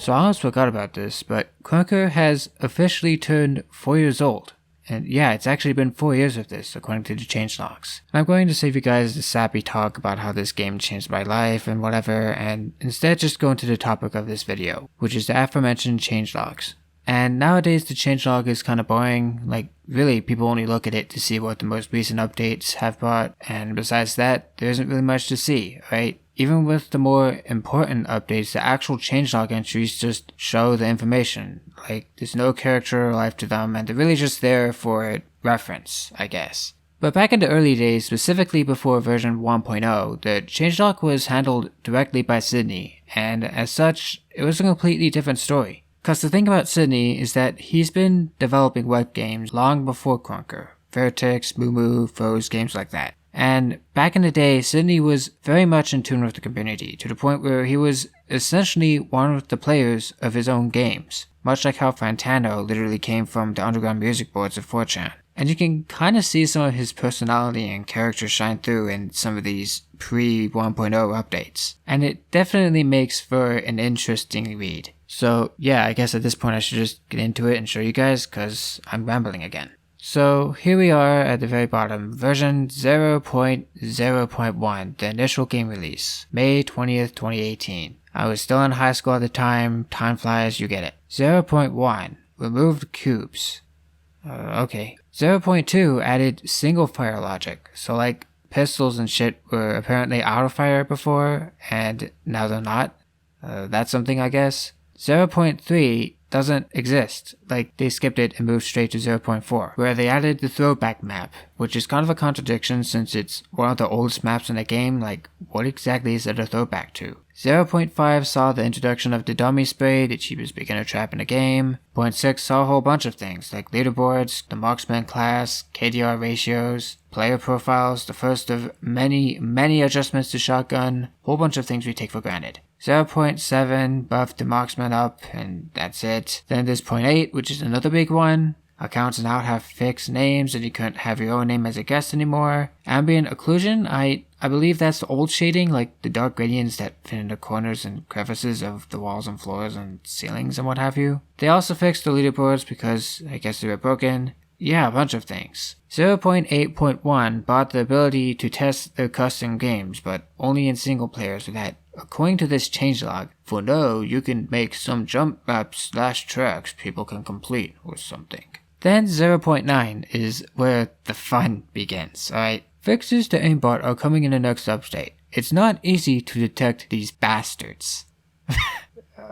So I almost forgot about this, but Krunker has officially turned 4 years old. And yeah, it's actually been 4 years of this, according to the changelogs. And I'm going to save you guys the sappy talk about how this game changed my life and whatever, and instead just go into the topic of this video, which is the aforementioned changelogs. And nowadays the changelog is kind of boring. Like, really, people only look at it to see what the most recent updates have brought, and besides that, there isn't really much to see, right? Even with the more important updates, the actual changelog entries just show the information. Like, there's no character or life to them, and they're really just there for reference, I guess. But back in the early days, specifically before version 1.0, the changelog was handled directly by Sydney, and as such, it was a completely different story. Cause the thing about Sydney is that he's been developing web games long before Krunker. Vertex, Moo, Foes, games like that. And back in the day, Sydney was very much in tune with the community, to the point where he was essentially one of the players of his own games. Much like how Fantano literally came from the underground music boards of 4chan. And you can kind of see some of his personality and character shine through in some of these pre-1.0 updates. And it definitely makes for an interesting read. So yeah, I guess at this point I should just get into it and show you guys, cause I'm rambling again. So here we are at the very bottom, version 0.0.1, the initial game release, May 20th, 2018. I was still in high school at the time, time flies, you get it. 0.1, removed cubes. Okay. 0.2 added single fire logic, so like pistols and shit were apparently out of fire before, and now they're not. That's something, I guess. 0.3 doesn't exist, like they skipped it and moved straight to 0.4, where they added the throwback map, which is kind of a contradiction since it's one of the oldest maps in the game. Like, what exactly is it a throwback to? 0.5 saw the introduction of the dummy spray, the cheapest beginner trap in the game. 0.6 saw a whole bunch of things, like leaderboards, the marksman class, KDR ratios, player profiles, the first of many adjustments to shotgun, whole bunch of things we take for granted. 0.7 buffed the marksman up, and that's it. Then there's 0.8, which is another big one. Accounts now have fixed names and you couldn't have your own name as a guest anymore. Ambient occlusion, I believe that's the old shading, like the dark gradients that fit in the corners and crevices of the walls and floors and ceilings and what have you. They also fixed the leaderboards because I guess they were broken. Yeah, a bunch of things. 0.8.1 brought the ability to test their custom games, but only in single player, so that, according to this changelog, for now you can make some jump maps / tracks people can complete or something. Then 0.9 is where the fun begins, alright? Fixes to aimbot are coming in the next update. It's not easy to detect these bastards.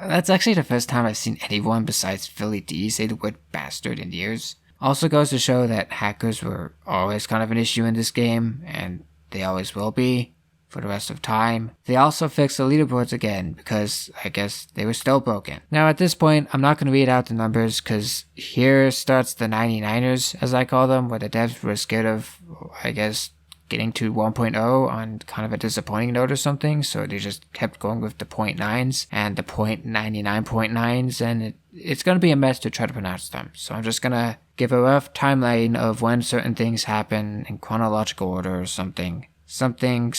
That's actually the first time I've seen anyone besides Philly D say the word bastard in years. Also goes to show that hackers were always kind of an issue in this game, and they always will be for the rest of time. They also fixed the leaderboards again, because I guess they were still broken. Now at this point, I'm not going to read out the numbers, because here starts the 99ers, as I call them, where the devs were scared of, I guess, getting to 1.0 on kind of a disappointing note or something, so they just kept going with the 0.9s and the 0.99.9s, and it's going to be a mess to try to pronounce them. So I'm just going to give a rough timeline of when certain things happen in chronological order or something. Something,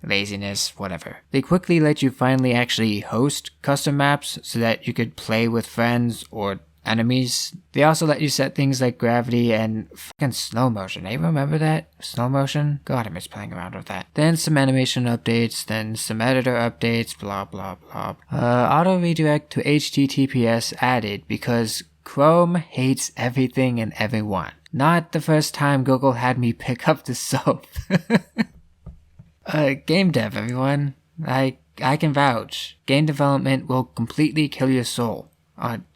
laziness, whatever. They quickly let you finally actually host custom maps so that you could play with friends or enemies. They also let you set things like gravity and fucking slow motion. Hey, remember that? Slow motion? God, I miss playing around with that. Then some animation updates, then some editor updates, blah blah blah. Auto redirect to HTTPS added because Chrome hates everything and everyone. Not the first time Google had me pick up the soap. Game dev, everyone. I can vouch. Game development will completely kill your soul.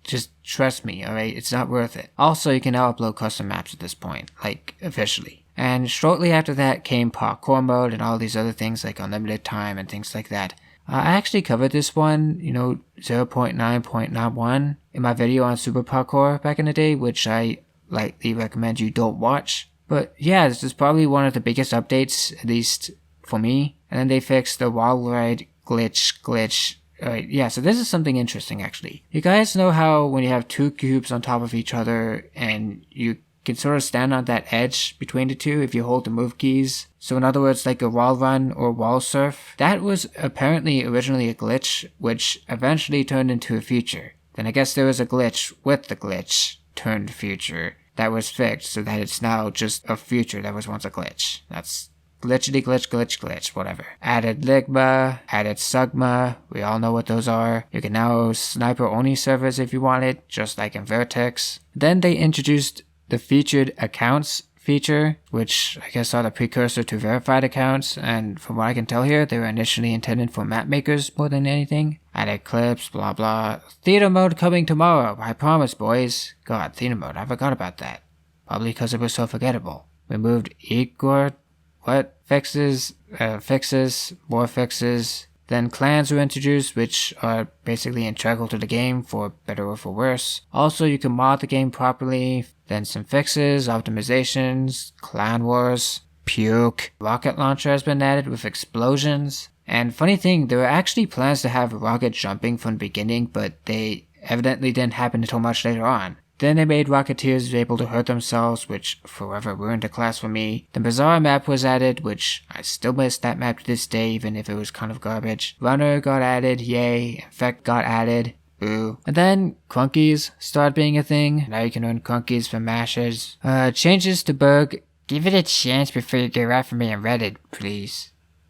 Just trust me, alright? It's not worth it. Also, you can now upload custom maps at this point, like, officially. And shortly after that came parkour mode and all these other things like unlimited time and things like that. I actually covered this one, 0.9.91 in my video on Super Parkour back in the day, which I likely recommend you don't watch. But yeah, this is probably one of the biggest updates, at least for me. And then they fixed the wall ride glitch. Alright, yeah, so this is something interesting actually. You guys know how when you have two cubes on top of each other and you can sort of stand on that edge between the two if you hold the move keys? So in other words, like a wall run or wall surf. That was apparently originally a glitch, which eventually turned into a feature. Then I guess there was a glitch with the glitch turned feature that was fixed so that it's now just a feature that was once a glitch. That's glitchity glitch, whatever. Added Ligma, added Sugma, we all know what those are. You can now sniper only servers if you wanted, just like in Vertex. Then they introduced the featured accounts feature, which I guess are the precursor to verified accounts, and from what I can tell here, they were initially intended for map makers more than anything. Added clips, blah blah. Theater mode coming tomorrow, I promise, boys. God, theater mode, I forgot about that. Probably because it was so forgettable. We moved Igor, what? Fixes, more fixes. Then clans were introduced, which are basically integral to the game for better or for worse. Also, you can mod the game properly. Then some fixes, optimizations, clan wars, puke. Rocket launcher has been added with explosions. And funny thing, there were actually plans to have rocket jumping from the beginning, but they evidently didn't happen until much later on. Then they made Rocketeers able to hurt themselves, which forever ruined the class for me. The Bazaar map was added, which I still miss that map to this day, even if it was kind of garbage. Runner got added, yay. Infect got added, boo. And then Crunkies started being a thing. Now you can earn Crunkies from Mashers. Changes to Berg. Give it a chance before you get right from being Reddit, please.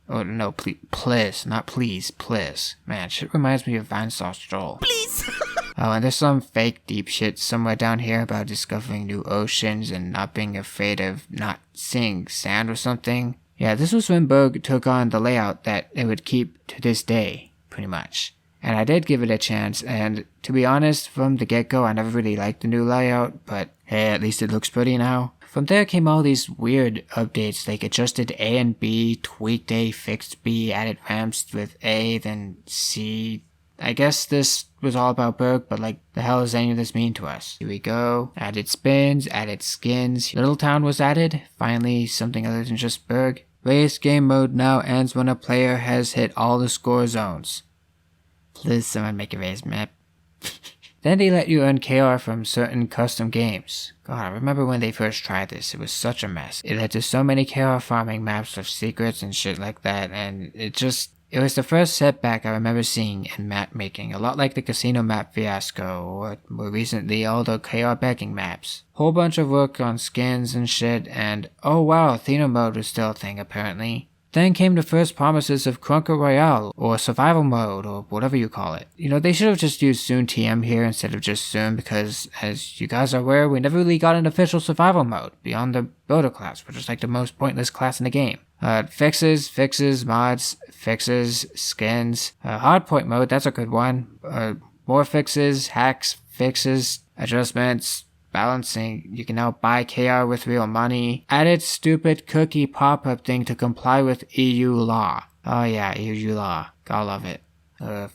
Oh, no, please, not please, please. Man, shit reminds me of Vinesauce Joel. Please! Oh, and there's some fake deep shit somewhere down here about discovering new oceans and not being afraid of not seeing sand or something. Yeah, this was when Berg took on the layout that it would keep to this day, pretty much. And I did give it a chance, and to be honest, from the get-go, I never really liked the new layout, but hey, at least it looks pretty now. From there came all these weird updates, like adjusted A and B, tweaked A, fixed B, added ramps with A, then C. I guess this was all about Berg, but like, the hell does any of this mean to us? Here we go. Added spins, added skins. Little Town was added. Finally, something other than just Berg. Race game mode now ends when a player has hit all the score zones. Please someone make a race map. Then they let you earn KR from certain custom games. God, I remember when they first tried this, it was such a mess. It led to so many KR farming maps with secrets and shit like that, and it was the first setback I remember seeing in map making, a lot like the casino map fiasco, or more recently all the KR begging maps. Whole bunch of work on skins and shit, and oh wow, theater mode was still a thing apparently. Then came the first promises of Krunker Royale, or survival mode, or whatever you call it. You know, they should have just used Soon TM here instead of just Soon, because as you guys are aware, we never really got an official survival mode, beyond the builder class, which is like the most pointless class in the game. Fixes, mods, fixes, skins, hardpoint mode, that's a good one. More fixes, hacks, fixes, adjustments, balancing. You can now buy KR with real money. Added stupid cookie pop-up thing to comply with EU law. Oh yeah, EU law. Gotta love it.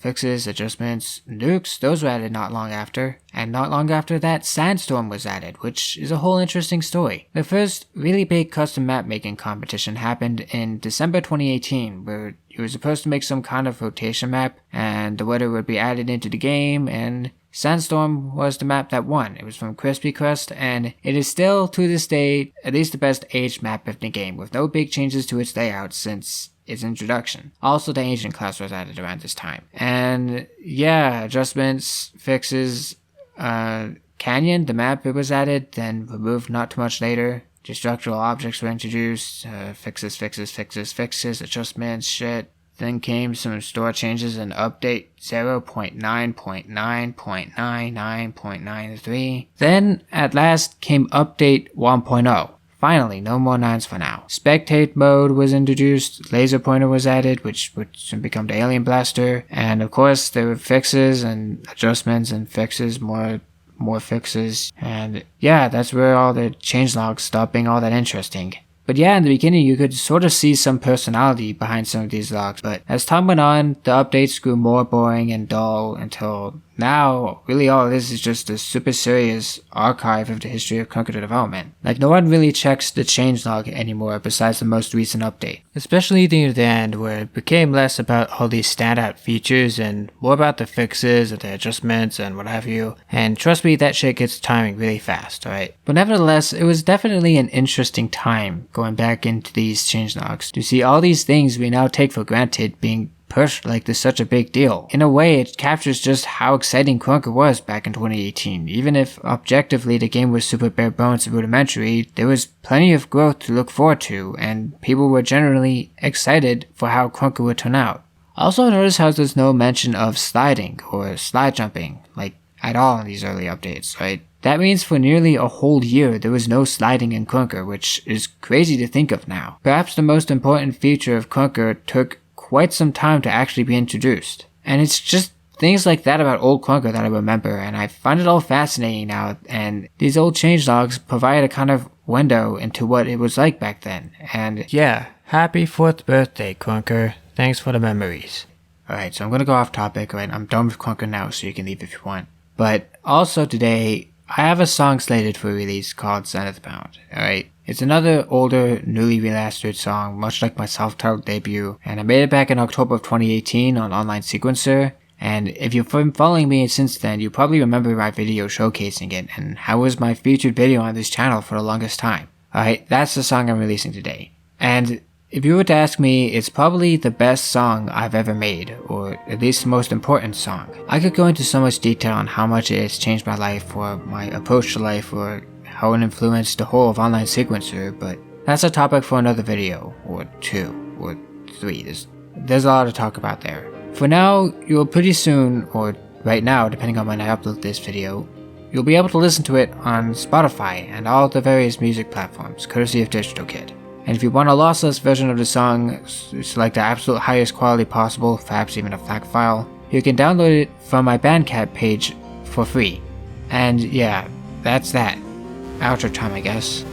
Fixes, adjustments, nukes, those were added not long after. And not long after that, Sandstorm was added, which is a whole interesting story. The first really big custom map making competition happened in December 2018, where you were supposed to make some kind of rotation map, and the weather would be added into the game, and Sandstorm was the map that won. It was from Crispy Crust, and it is still, to this day, at least the best aged map in the game, with no big changes to its layout since its introduction. Also, the Ancient class was added around this time. And yeah, adjustments, fixes, Canyon, the map, it was added, then removed not too much later. Destructible objects were introduced, fixes, adjustments, shit. Then came some store changes and update 0.9.9.99.93. Then, at last, came update 1.0. Finally, no more 9s for now. Spectate mode was introduced, laser pointer was added, which would soon become the alien blaster, and of course there were fixes and adjustments and fixes, more fixes, and yeah, that's where all the changelogs stopped being all that interesting. But yeah, in the beginning you could sort of see some personality behind some of these logs, but as time went on, the updates grew more boring and dull until now, really all it is just a super serious archive of the history of Krunker development. Like, no one really checks the changelog anymore besides the most recent update. Especially near the end, where it became less about all these standout features and more about the fixes and the adjustments and what have you. And trust me, that shit gets tiring really fast, alright? But nevertheless, it was definitely an interesting time going back into these changelogs to see all these things we now take for granted being pushed like this such a big deal. In a way, it captures just how exciting Krunker was back in 2018. Even if objectively the game was super bare bones and rudimentary, there was plenty of growth to look forward to, and people were generally excited for how Krunker would turn out. Also notice how there's no mention of sliding or slide jumping, like at all in these early updates, right? That means for nearly a whole year there was no sliding in Krunker, which is crazy to think of now. Perhaps the most important feature of Krunker took quite some time to actually be introduced. And it's just things like that about old Krunker that I remember, and I find it all fascinating now, and these old changelogs provide a kind of window into what it was like back then. And yeah, happy 4th birthday, Krunker. Thanks for the memories. Alright, so I'm gonna go off topic, right? I'm done with Krunker now, so you can leave if you want. But also today, I have a song slated for release called Zenith Bound, alright? It's another older, newly remastered song, much like my self-titled debut, and I made it back in October of 2018 on Online Sequencer, and if you've been following me since then, you probably remember my video showcasing it, and how it was my featured video on this channel for the longest time. Alright, that's the song I'm releasing today. And if you were to ask me, it's probably the best song I've ever made, or at least the most important song. I could go into so much detail on how much it has changed my life, or my approach to life, or how it influenced the whole of Online Sequencer, but that's a topic for another video, or 2, or 3. There's a lot to talk about there. For now, you'll pretty soon, or right now, depending on when I upload this video, you'll be able to listen to it on Spotify and all the various music platforms, courtesy of DistroKid. And if you want a lossless version of the song, it's like the absolute highest quality possible, perhaps even a FLAC file, you can download it from my Bandcamp page for free. And yeah, that's that. Outro time, I guess.